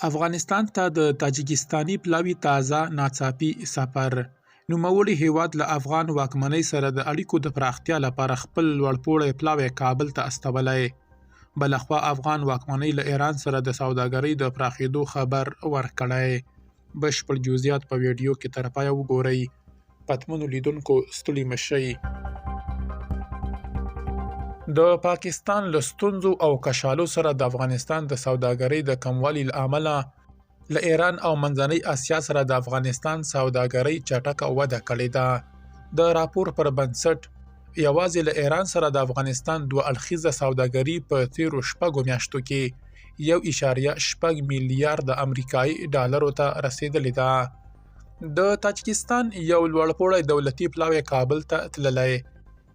افغانستان ته د تاجکستاني پلاوي تازه ناڅاپي سفر. نوموړي هیواد له افغان واکمنۍ سره د اړیکو د پراختیا لپاره خپل لوړپوړی پلاوی کابل ته استولی. بلخوا افغان واکمنۍ له ایران سره د سوداګرۍ د پراخېدو خبر ورکړی. بشپړ جزئیات په ویډیو کې تر پایه وګورئ. پتمنو لیدونکو ستړي مه شئ. د پاکستان له ستونزو او کشالو سره د افغانستان د سوداګرۍ د کموالي له امله له ایران او منځنۍ اسیا سره د افغانستان سوداګرۍ چټکه وده کړې ده. د راپور پر بنسټ یوازې له ایران سره د افغانستان دوه اړخیزه سوداګري په تیرو 6 میاشتو کې 1.6 میلیارد امریکایي ډالرو ته رسیدلې ده. د تاجکستان یو لوړپوړی دولتي پلاوی کابل ته تللی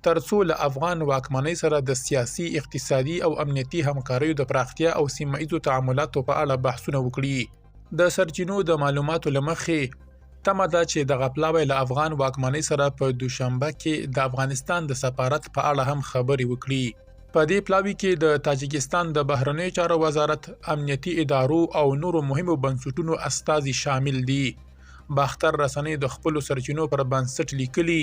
ترڅو له افغان واکمنۍ سره د سیاسي، اقتصادي او امنیتي همکاریو د پراختیا او سیمه ایزو تعاملاتو په اړه بحثونه وکړي. د سرچینو د معلوماتو له مخې تمه ده چې دغه پلاوی له افغان واکمنۍ سره په دوشنبه کې د افغانستان د سفارت په اړه هم خبرې وکړي. په دې پلاوي کې د تاجکستان د بهرنیو چارو وزارت، امنیتي ادارو او نورو مهمو بنسټونو استازي شامل دي. باختر رسنۍ د خپلو سرچینو پر بنسټ لیکلي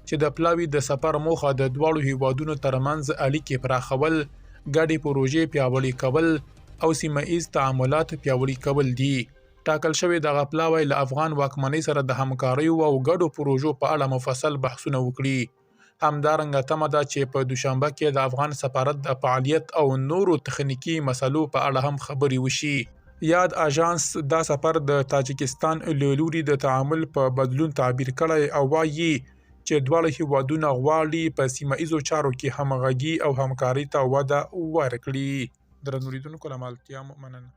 چې د پلاوي د سفر موخه د دواړو هیوادونو ترمنځ اړیکې پراخول، ګډې پروژې پیاوړې کول او سیمه ایز تعاملات پیاوړي کول دي. ټاکل شوی دغه پلاوی له افغان واکمنۍ سره د همکاریو او ګډو پروژو په اړه مفصل بحثونه وکړي. همدارنګه تمه ده چې په دوشنبه کې د افغان سفارت د فعالیت او نورو تخنیکي مسلو په اړه هم خبرې وشي. یاد اژانس دا سفر د تاجکستان له لوري د تعامل په بدلون تعبیر کړی او وایي چې دواړه هیوادونه غواړي په سیمه ایزو چارو کې همغږي او همکارۍ ته وده ورکړي. درنو لیدونکو له ملتیا مننه.